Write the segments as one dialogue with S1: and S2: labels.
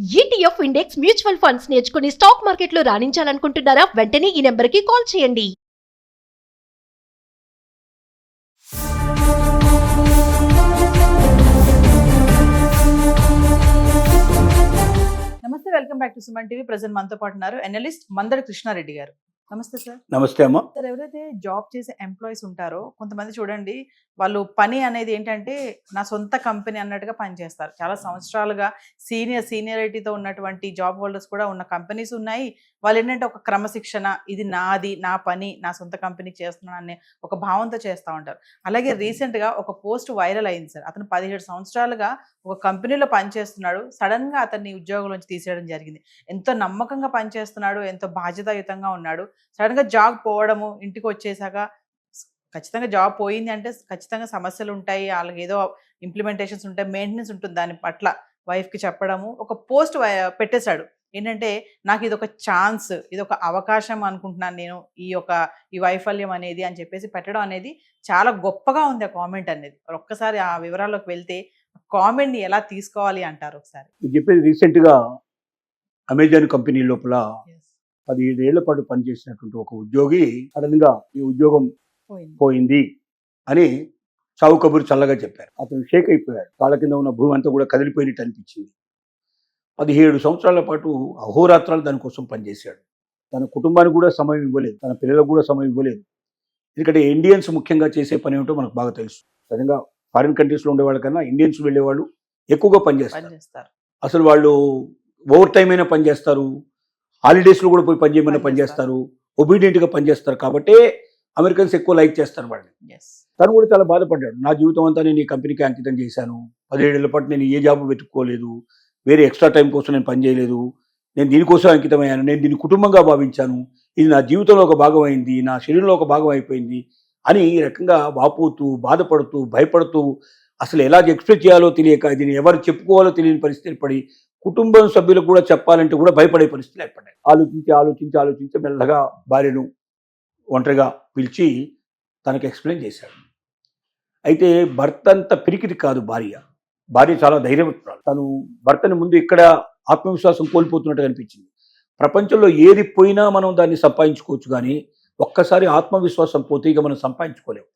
S1: ETF index mutual funds నేర్చుకుని stock మార్కెట్లో రాణించాలనుకుంటున్నారా? వెంటనే ఈ నెంబర్కి కాల్ చేయండి.
S2: నమస్తే, welcome back to Suman TV. Present మనతో పాటు ఉన్నారు ఎనలిస్ట్ మందడి కృష్ణారెడ్డి గారు. నమస్తే సార్.
S3: నమస్తే అమ్మ.
S2: సార్, ఎవరైతే జాబ్ చేసే ఎంప్లాయీస్ ఉంటారో కొంతమంది చూడండి, వాళ్ళు పని అనేది ఏంటంటే నా సొంత కంపెనీ అన్నట్టుగా పనిచేస్తారు. చాలా సంవత్సరాలుగా సీనియారిటీతో ఉన్నటువంటి జాబ్ హోల్డర్స్ కూడా ఉన్న కంపెనీస్ ఉన్నాయి. వాళ్ళు ఏంటంటే ఒక క్రమశిక్షణ, ఇది నాది, నా పని, నా సొంత కంపెనీ చేస్తున్నాను అనే ఒక భావంతో చేస్తూ ఉంటారు. అలాగే రీసెంట్గా ఒక పోస్ట్ వైరల్ అయింది సార్. అతను 17 సంవత్సరాలుగా ఒక కంపెనీలో పనిచేస్తున్నాడు. సడన్గా అతన్ని ఉద్యోగం నుంచి తీసేయడం జరిగింది. ఎంతో నమ్మకంగా పనిచేస్తున్నాడు, ఎంతో బాధ్యతాయుతంగా ఉన్నాడు. సడన్గా జాబ్ పోవడము, ఇంటికి వచ్చేసాక ఖచ్చితంగా జాబ్ పోయింది అంటే ఖచ్చితంగా సమస్యలు ఉంటాయి, వాళ్ళకి ఏదో ఇంప్లిమెంటేషన్స్ ఉంటాయి, మెయింటెనెన్స్ ఉంటుంది. దాని పట్ల వైఫ్కి చెప్పడము, ఒక పోస్ట్ పెట్టేశాడు. ఏంటంటే నాకు ఇది ఒక ఛాన్స్, ఇది ఒక అవకాశం అనుకుంటున్నాను నేను, ఈ వైఫల్యం అనేది అని చెప్పేసి పెట్టడం అనేది చాలా గొప్పగా ఉంది ఆ కామెంట్ అనేది. ఒక్కసారి ఆ వివరాల్లోకి వెళ్తే కామెంట్ని ఎలా తీసుకోవాలి అంటారు ఒకసారి?
S3: చెప్పేది రీసెంట్గా అమెజాన్ కంపెనీ లోపల 17 ఏళ్ల పాటు పనిచేసినటువంటి ఒక ఉద్యోగి సడన్గా ఈ ఉద్యోగం పోయింది అని చావు కబురు చల్లగా చెప్పారు. అతను షేక్ అయిపోయాడు. కాళ్ళ కింద ఉన్న భూమి అంతా కూడా కదిలిపోయినట్టు అనిపించింది. 17 సంవత్సరాల పాటు అహోరాత్రాలు దానికోసం పనిచేశాడు. తన కుటుంబానికి కూడా సమయం ఇవ్వలేదు, తన పిల్లలకు కూడా సమయం ఇవ్వలేదు. ఎందుకంటే ఇండియన్స్ ముఖ్యంగా చేసే పని ఏమిటో మనకు బాగా తెలుసు. సడన్గా ఫారిన్ కంట్రీస్లో ఉండే వాళ్ళకన్నా ఇండియన్స్ వెళ్ళేవాళ్ళు ఎక్కువగా పనిచేస్తారు. అసలు వాళ్ళు ఓవర్ టైం అయినా పనిచేస్తారు, హాలిడేస్లో కూడా పోయి పనిచేయమని పనిచేస్తారు, ఒబీడియంట్గా పనిచేస్తారు. కాబట్టి అమెరికన్స్ ఎక్కువ లైక్ చేస్తారు వాళ్ళని. తను కూడా చాలా బాధపడ్డాడు. నా జీవితం అంతా నేను ఈ కంపెనీకి అంకితం చేశాను, 17 ఏళ్ల పాటు నేను ఏ జాబ్ వెతుక్కోలేదు, వేరే ఎక్స్ట్రా టైం కోసం నేను పనిచేయలేదు, నేను దీనికోసం అంకితమయ్యాను, నేను దీన్ని కుటుంబంగా భావించాను, ఇది నా జీవితంలో ఒక భాగం అయింది, నా శరీరంలో ఒక భాగం అయిపోయింది అని ఈ రకంగా వాపోతూ, బాధపడుతూ, భయపడుతూ, అసలు ఎలా ఎక్స్ప్రెస్ చేయాలో తెలియక, దీన్ని ఎవరు చెప్పుకోవాలో తెలియని పరిస్థితి ఏర్పడి, కుటుంబం సభ్యులకు కూడా చెప్పాలంటే కూడా భయపడే పరిస్థితులు ఏర్పడ్డాయి. ఆలోచించి మెల్లగా భార్యను ఒంటరిగా పిలిచి తనకు ఎక్స్ప్లెయిన్ చేశాడు. అయితే భర్త అంత పిరికిది కాదు భార్య చాలా ధైర్యవంతురాలు. తను భర్తని ముందు ఇక్కడ ఆత్మవిశ్వాసం కోల్పోతున్నట్టు అనిపించింది. ప్రపంచంలో ఏది పోయినా మనం దాన్ని సంపాదించుకోవచ్చు, కానీ ఒక్కసారి ఆత్మవిశ్వాసం పోతే ఇక మనం సంపాదించుకోలేము.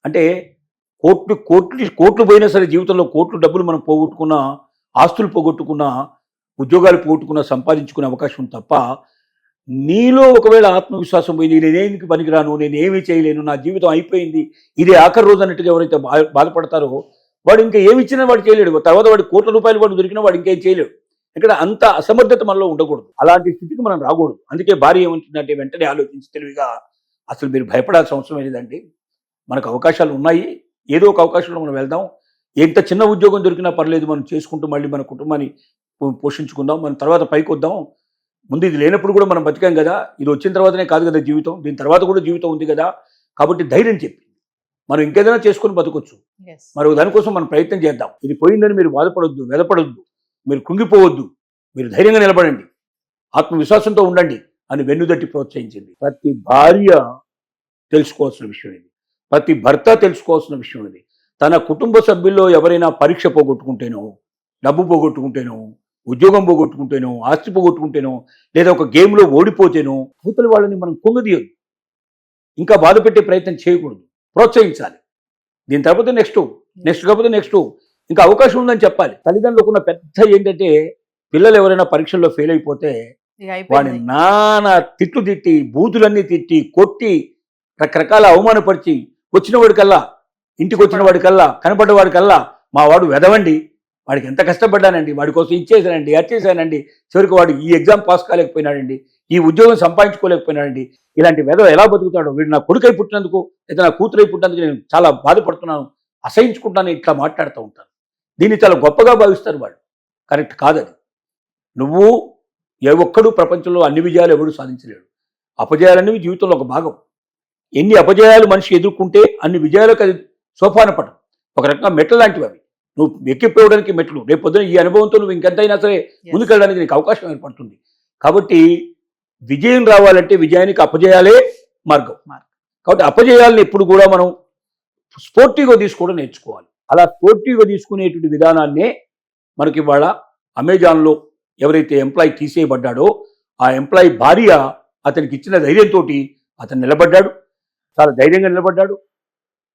S3: అంటే కోట్లు పోయినా సరే జీవితంలో కోట్లు డబ్బులు మనం పోగొట్టుకున్నా, ఆస్తులు పోగొట్టుకున్నా, ఉద్యోగాలు పోగొట్టుకున్నా సంపాదించుకునే అవకాశం ఉంది తప్ప, నీలో ఒకవేళ ఆత్మవిశ్వాసం పోయింది, నేనేందుకు పనికిరాను, నేను ఏమీ చేయలేను, నా జీవితం అయిపోయింది, ఇదే ఆఖరి రోజు అన్నట్టుగా ఎవరైతే బాధపడతారో వాడు ఇంకా ఏమి ఇచ్చినా వాడు చేయలేడు. తర్వాత వాడి కోట్ల రూపాయలు వాడు దొరికినా వాడు ఇంకేం చేయలేడు. ఇక్కడ అంత అసమర్థత మనలో ఉండకూడదు, అలాంటి స్థితికి మనం రాకూడదు. అందుకే భార్య ఏమంటుందంటే వెంటనే ఆలోచించి తెలివిగా, అసలు మీరు భయపడాల్సిన అవసరం లేదండి, మనకు అవకాశాలు ఉన్నాయి, ఏదో ఒక అవకాశంలో మనం వెళ్దాం, ఎంత చిన్న ఉద్యోగం దొరికినా పర్లేదు, మనం చేసుకుంటూ మళ్ళీ మన కుటుంబాన్ని పోషించుకుందాం, మనం తర్వాత పైకి వద్దాం, ముందు ఇది లేనప్పుడు కూడా మనం బతికాం కదా, ఇది వచ్చిన తర్వాతనే కాదు కదా జీవితం, దీని తర్వాత కూడా జీవితం ఉంది కదా, కాబట్టి ధైర్యం చెప్పి మనం ఇంకేదైనా చేసుకుని బతకొచ్చు, మరో దానికోసం మనం ప్రయత్నం చేద్దాం, ఇది పోయిందని మీరు బాధపడొద్దు, వెదపడొద్దు, మీరు కృంగిపోవద్దు, మీరు ధైర్యంగా నిలబడండి, ఆత్మవిశ్వాసంతో ఉండండి అని వెన్నుదట్టి ప్రోత్సహించింది. ప్రతి భార్య తెలుసుకోవాల్సిన విషయం ఇది, ప్రతి భర్త తెలుసుకోవాల్సిన విషయం ఇది. తన కుటుంబ సభ్యుల్లో ఎవరైనా పరీక్ష పోగొట్టుకుంటేనో, డబ్బు పోగొట్టుకుంటేనో, ఉద్యోగం పోగొట్టుకుంటేనో, ఆస్తి పోగొట్టుకుంటేనో, లేదా ఒక గేమ్లో ఓడిపోతేనో అవతల వాళ్ళని మనం కుంగదీయొద్దు, ఇంకా బాధ పెట్టే ప్రయత్నం చేయకూడదు, ప్రోత్సహించాలి. దీని తర్వాత నెక్స్ట్ కాకపోతే నెక్స్ట్ ఇంకా అవకాశం ఉందని చెప్పాలి. తల్లిదండ్రులకు ఉన్న పెద్ద ఏంటంటే, పిల్లలు ఎవరైనా పరీక్షల్లో ఫెయిల్ అయిపోతే వాడిని నానా తిట్లు తిట్టి, బూతులన్నీ తిట్టి, కొట్టి, రకరకాల అవమానపరిచి, ఇంటికి వచ్చిన వాడికల్లా, కనపడ్డ వాడికల్లా మా వాడు వెదవండి, వాడికి ఎంత కష్టపడ్డానండి, వాడి కోసం ఇచ్చేసానండి, అచ్చేసానండి, చివరికి వాడు ఈ ఎగ్జామ్ పాస్ కాలేకపోయినాడండి, ఈ ఉద్యోగం సంపాదించుకోలేకపోయినాడండి, ఇలాంటి వెధవ ఎలా బతుకుతాడో, వీడు నా కొడుకై పుట్టినందుకు లేదా నా కూతురై పుట్టినందుకు నేను చాలా బాధపడుతున్నాను, అసహించుకుంటాను, ఇట్లా మాట్లాడుతూ ఉంటాను. దీన్ని చాలా గొప్పగా భావిస్తారు వాళ్ళు. కరెక్ట్ కాదది. నువ్వు ఏ ఒక్కడు ప్రపంచంలో అన్ని విజయాలు ఎవడు సాధించలేడు. అపజయాలనేవి జీవితంలో ఒక భాగం. ఎన్ని అపజయాలు మనిషి ఎదుర్కొంటే అన్ని విజయాలకు అది సోపానపటం, ఒక రకంగా మెట్ల లాంటివి అవి. నువ్వు ఎక్కిపోవడానికి మెట్లు. రేపు పొద్దున ఈ అనుభవంతో నువ్వు ఇంకెంతైనా సరే ముందుకెళ్ళడానికి నీకు అవకాశం ఏర్పడుతుంది. కాబట్టి విజయం రావాలంటే విజయానికి అపజయాలే మార్గం. కాబట్టి అపజయాలను ఎప్పుడు కూడా మనం స్పోర్టివ్గా తీసుకోవడం నేర్చుకోవాలి. అలా స్పోర్టివ్గా తీసుకునేటువంటి విధానాన్నే మనకి ఇవాళ అమెజాన్లో ఎవరైతే ఎంప్లాయీ తీసేయబడ్డాడో ఆ ఎంప్లాయీ భార్య అతనికి ఇచ్చిన ధైర్యంతో అతను నిలబడ్డాడు, చాలా ధైర్యంగా నిలబడ్డాడు.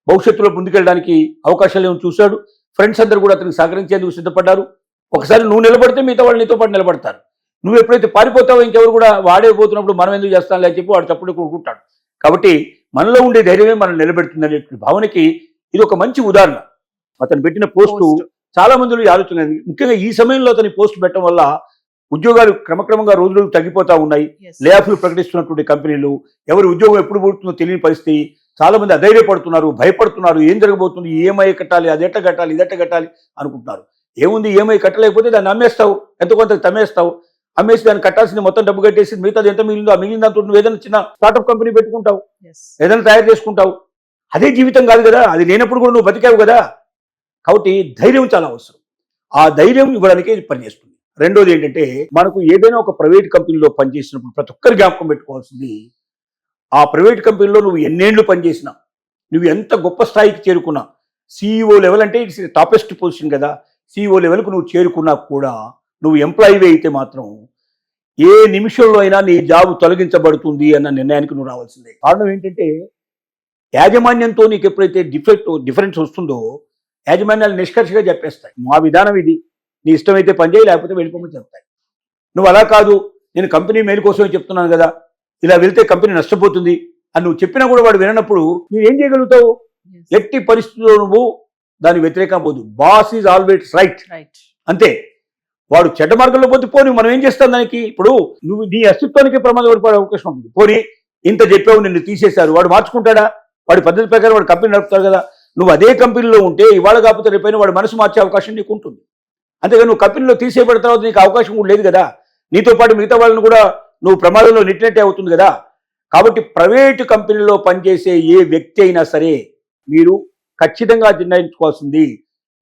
S3: భవిష్యత్తులో ముందుకెళ్ళడానికి అవకాశాలు ఏమో చూశాడు. ఫ్రెండ్స్ అందరూ కూడా అతనికి సహకరించేందుకు సిద్ధపడ్డారు. ఒకసారి నువ్వు నిలబడితే మిగతా వాళ్ళు నీతో పాటు నిలబడతారు. నువ్వు ఎప్పుడైతే పారిపోతావో ఇంకెవరు కూడా వాడే పోతున్నప్పుడు మనం ఎందుకు చేస్తానులే అని చెప్పి వాడు తప్పుడు కూడుకుంటాడు. కాబట్టి మనలో ఉండే ధైర్యమే మనం నిలబెడుతుంది అనే భావనకి ఇది ఒక మంచి ఉదాహరణ. అతను పెట్టిన పోస్టు చాలా మందిలో ఆలోచన, ముఖ్యంగా ఈ సమయంలో అతని పోస్ట్ పెట్టడం వల్ల ఉద్యోగాలు క్రమక్రమంగా రోజులు తగ్గిపోతా ఉన్నాయి. లే ఆఫ్లు ప్రకటిస్తున్నటువంటి కంపెనీలు, ఎవరి ఉద్యోగం ఎప్పుడు పుడుతుందో తెలియని పరిస్థితి, చాలా మంది అధైర్యపడుతున్నారు, భయపడుతున్నారు. ఏం జరగబోతుంది, ఈఎంఐ కట్టాలి, అదెట్ట కట్టాలి, ఇదెట్ట కట్టాలి అనుకుంటున్నారు. ఏముంది, ఈఎంఐ కట్టలేకపోతే దాన్ని అమ్మేస్తావు, ఎంత కొంత తమ్మేస్తావు, అమ్మేసి దాన్ని కట్టాల్సింది మొత్తం డబ్బు కట్టేసి మిగతాది ఎంత మిగిలిందో ఆ మిగిలిన దాంతో నువ్వు ఏదైనా చిన్న స్టార్ట్అప్ కంపెనీ పెట్టుకుంటావు, ఏదైనా తయారు చేసుకుంటావు. అదే జీవితం కాదు కదా, అది లేనప్పుడు కూడా నువ్వు బతికావు కదా. కాబట్టి ధైర్యం చాలా అవసరం. ఆ ధైర్యం ఇవ్వడానికి పనిచేస్తుంది. రెండోది ఏంటంటే, మనకు ఏదైనా ఒక ప్రైవేట్ కంపెనీలో పనిచేసినప్పుడు ప్రతి ఒక్కరు జ్ఞాపకం పెట్టుకోవాల్సింది, ఆ ప్రైవేట్ కంపెనీలో నువ్వు ఎన్నేళ్లు పనిచేసినా, నువ్వు ఎంత గొప్ప స్థాయికి చేరుకున్నా, CEO లెవెల్ అంటే ఇట్స్ టాపెస్ట్ పొజిషన్ కదా, CEO లెవెల్కు నువ్వు చేరుకున్నా కూడా నువ్వు ఎంప్లాయీవే అయితే మాత్రం ఏ నిమిషంలో అయినా నీ జాబ్ తొలగించబడుతుంది అన్న నిర్ణయానికి నువ్వు రావాల్సిందే. కారణం ఏంటంటే, యాజమాన్యంతో నీకు ఎప్పుడైతే డిఫరెన్స్ వస్తుందో యాజమాన్యాలు నిష్కర్షగా చెప్పేస్తాయి, మా విధానం ఇది, నీ ఇష్టమైతే పనిచేయి, లేకపోతే వెళ్ళిపోమని చెప్తాయి. నువ్వు అలా కాదు, నేను కంపెనీ మేలు కోసమే చెప్తున్నాను కదా, ఇలా వెళ్తే కంపెనీ నష్టపోతుంది అని నువ్వు చెప్పినా కూడా వాడు వినప్పుడు నువ్వేం చేయగలుగుతావు? ఎట్టి పరిస్థితుల్లో నువ్వు దాని వ్యతిరేకం పోదు. బాస్ ఈజ్ ఆల్వేస్ రైట్, అంతే. వాడు చెడ్డ మార్గంలో పోతే పోనీ మనం ఏం చేస్తాం దానికి? ఇప్పుడు నువ్వు నీ అస్తిత్వానికి ప్రమాదం పడే అవకాశం ఉంటుంది. పోనీ ఇంత చెప్పావు, నిన్ను తీసేశారు, వాడు మార్చుకుంటాడా? వాడి పద్ధతి ప్రకారం వాడు కంపెనీ నడుపుతాడు కదా. నువ్వు అదే కంపెనీలో ఉంటే ఇవాళ కాకపోతే రేపైనా వాడు మనసు మార్చే అవకాశం నీకు ఉంటుంది. అంతేగా నువ్వు కంపెనీలో తీసేయబడిన తర్వాత నీకు అవకాశం కూడా లేదు కదా, నీతో పాటు మిగతా వాళ్ళని కూడా నువ్వు ప్రమాదంలో నెట్టినట్టే అవుతుంది కదా. కాబట్టి ప్రైవేటు కంపెనీలో పనిచేసే ఏ వ్యక్తి అయినా సరే మీరు ఖచ్చితంగా నిర్ణయించుకోవాల్సింది,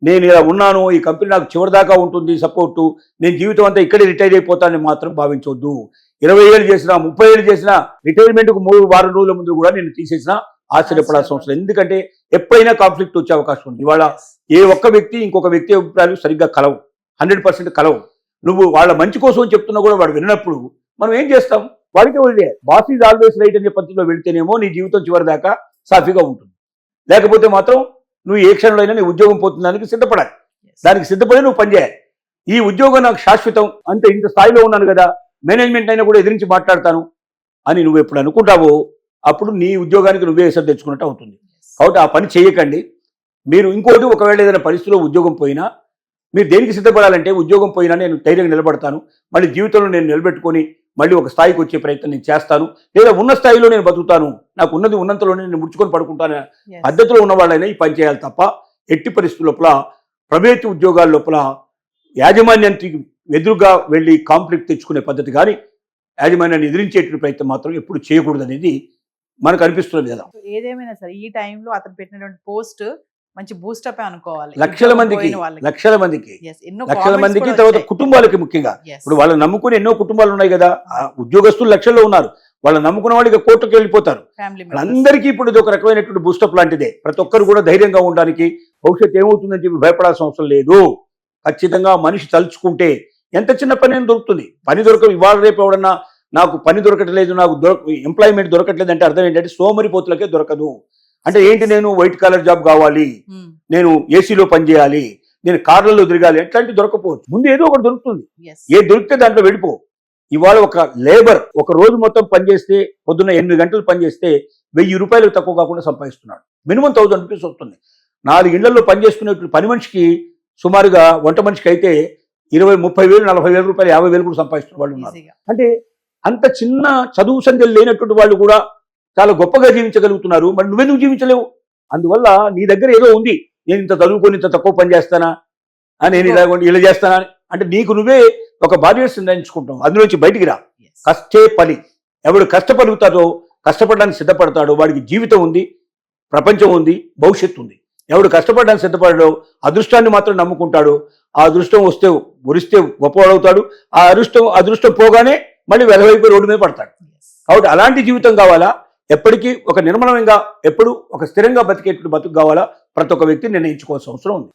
S3: నేను ఇలా ఉన్నాను, ఈ కంపెనీ నాకు చివరిదాకా ఉంటుంది సపోర్టు, నేను జీవితం అంతా ఇక్కడే రిటైర్ అయిపోతానని మాత్రం భావించవద్దు. 20 ఏళ్ళు చేసినా 30 ఏళ్ళు చేసినా రిటైర్మెంట్కు 3 వారం రోజుల ముందు కూడా నేను తీసేసినా ఆశ్చర్యపడాల్సిన అవసరం. ఎందుకంటే ఎప్పుడైనా కాన్ఫ్లిక్ట్ వచ్చే అవకాశం ఉంది. ఇవాళ ఏ ఒక్క వ్యక్తి ఇంకొక వ్యక్తి అభిప్రాయాలు సరిగ్గా కలవు, 100% కలవు. నువ్వు వాళ్ళ మంచి కోసం చెప్తున్నా కూడా వాడు వినప్పుడు మనం ఏం చేస్తాం? వాడికే వదిలే. బాస్ ఈజ్ ఆల్వేస్ రైట్ అనే పద్ధతిలో వెళితేనేమో నీ జీవితం చివరి దాకా సాఫీగా ఉంటుంది. లేకపోతే మాత్రం నువ్వు ఏ క్షణంలో అయినా నీ ఉద్యోగం పోతుందానికి సిద్ధపడాలి. దానికి సిద్ధపడి నువ్వు పనిచేయాలి. ఈ ఉద్యోగం నాకు శాశ్వతం, అంతే, ఇంత స్థాయిలో ఉన్నాను కదా, మేనేజ్మెంట్ అయినా కూడా ఎదిరించి మాట్లాడతాను అని నువ్వు ఎప్పుడు అనుకుంటావో అప్పుడు నీ ఉద్యోగానికి నువ్వే ఎసరు తెచ్చుకున్నట్టు అవుతుంది. కాబట్టి ఆ పని చేయకండి. మీరు ఇంకోటి, ఒకవేళ ఏదైనా పరిస్థితిలో ఉద్యోగం పోయినా మీరు దేనికి సిద్ధపడాలంటే, ఉద్యోగం పోయినా నేను ధైర్యంగా నిలబడతాను, మళ్ళీ జీవితంలో నేను నిలబెట్టుకొని మళ్ళీ ఒక స్థాయికి వచ్చే ప్రయత్నం నేను చేస్తాను, లేదా ఉన్న స్థాయిలో నేను బతుకుతాను, నాకు ఉన్నది ఉన్నంతలోనే నేను ముడుచుకొని పడుకుంటాను పద్ధతిలో ఉన్న వాళ్ళైనా ఈ పని చేయాలి తప్ప ఎట్టి పరిస్థితుల లోపల ప్రైవేటు ఉద్యోగాల లోపల యాజమాన్యానికి ఎదురుగా వెళ్ళి కాన్ఫ్లిక్ట్ తెచ్చుకునే పద్ధతి కానీ యాజమాన్యాన్ని ఎదిరించేటువంటి ప్రయత్నం మాత్రం ఎప్పుడు చేయకూడదు అనేది మనకు అనిపిస్తున్నది కదా.
S2: ఏదేమైనా సరే ఈ టైంలో అతను పెట్టినటువంటి పోస్ట్ మంచి బూస్టప్ అనుకోవాలి.
S3: లక్షల మందికి తర్వాత కుటుంబాలకి ముఖ్యంగా. ఇప్పుడు వాళ్ళని నమ్ముకుని ఎన్నో కుటుంబాలు ఉన్నాయి కదా, ఉద్యోగస్తులు లక్షల్లో ఉన్నారు, వాళ్ళని నమ్ముకున్న వాళ్ళు ఇక కోర్టుకు వెళ్ళిపోతారు. వాళ్ళందరికీ ఇప్పుడు ఇది ఒక రకమైనటువంటి బూస్టప్ లాంటిదే. ప్రతి ఒక్కరు కూడా ధైర్యంగా ఉండడానికి, భవిష్యత్తు ఏమవుతుందని చెప్పి భయపడాల్సిన అవసరం లేదు. ఖచ్చితంగా మనిషి తలుచుకుంటే ఎంత చిన్న పని అయినా దొరుకుతుంది. పని ఇవాళ రేపు ఎవడన్నా నాకు పని దొరకట్లేదు, నాకు ఎంప్లాయ్మెంట్ దొరకట్లేదు అంటే అర్థం ఏంటంటే సోమరిపోతులకే దొరకదు. అంటే ఏంటి, నేను వైట్ కాలర్ జాబ్ కావాలి, నేను ఏసీలో పనిచేయాలి, నేను కార్లలో తిరగాలి, ఎట్లాంటివి దొరకపోవచ్చు. ముందు ఏదో ఒకటి దొరుకుతుంది, ఏ దొరికితే దాంట్లో వెళ్ళిపో. ఇవాళ ఒక లేబర్ ఒక రోజు మొత్తం పనిచేస్తే, పొద్దున్న 8 గంటలు పనిచేస్తే 1000 రూపాయలు తక్కువ కాకుండా సంపాదిస్తున్నాడు. మినిమం 1000 రూపీస్ వస్తుంది. 4 ఇళ్లలో పనిచేసుకునే పని మనిషికి సుమారుగా, వంట మనిషికి అయితే 20-30,000, 40,000 రూపాయలు, 50,000 కూడా సంపాదిస్తున్న వాళ్ళు ఉన్నారు. అంటే అంత చిన్న చదువు సంధ్యలు లేనటువంటి వాళ్ళు కూడా చాలా గొప్పగా జీవించగలుగుతున్నారు. మరి నువ్వెందుకు జీవించలేవు? అందువల్ల నీ దగ్గర ఏదో ఉంది, నేను ఇంత చదువుకొని ఇంత తక్కువ పని చేస్తానా, నేను ఇలా చేస్తానా అంటే నీకు నువ్వే ఒక బాధ్యత నిర్ణయించుకుంటావు. అందులోంచి బయటికి రా. కష్టే పని. ఎవడు కష్టపడుతాడో, కష్టపడడానికి సిద్ధపడతాడో వాడికి జీవితం ఉంది, ప్రపంచం ఉంది, భవిష్యత్తు ఉంది. ఎవడు కష్టపడడానికి సిద్ధపడడో, అదృష్టాన్ని మాత్రం నమ్ముకుంటాడు, ఆ అదృష్టం వస్తే ఉరిస్తే గొప్పవాడవుతాడు, ఆ అదృష్టం పోగానే మళ్ళీ వెలవైపు రోడ్డు మీద పడతాడు. కాబట్టి అలాంటి జీవితం కావాలా, ఎప్పటికీ ఒక నిర్మలంగా ఎప్పుడు ఒక స్థిరంగా బతికేటువంటి బతుకు కావాలా, ప్రతి ఒక్క వ్యక్తి నిర్ణయించుకోవాల్సిన అవసరం ఉంది.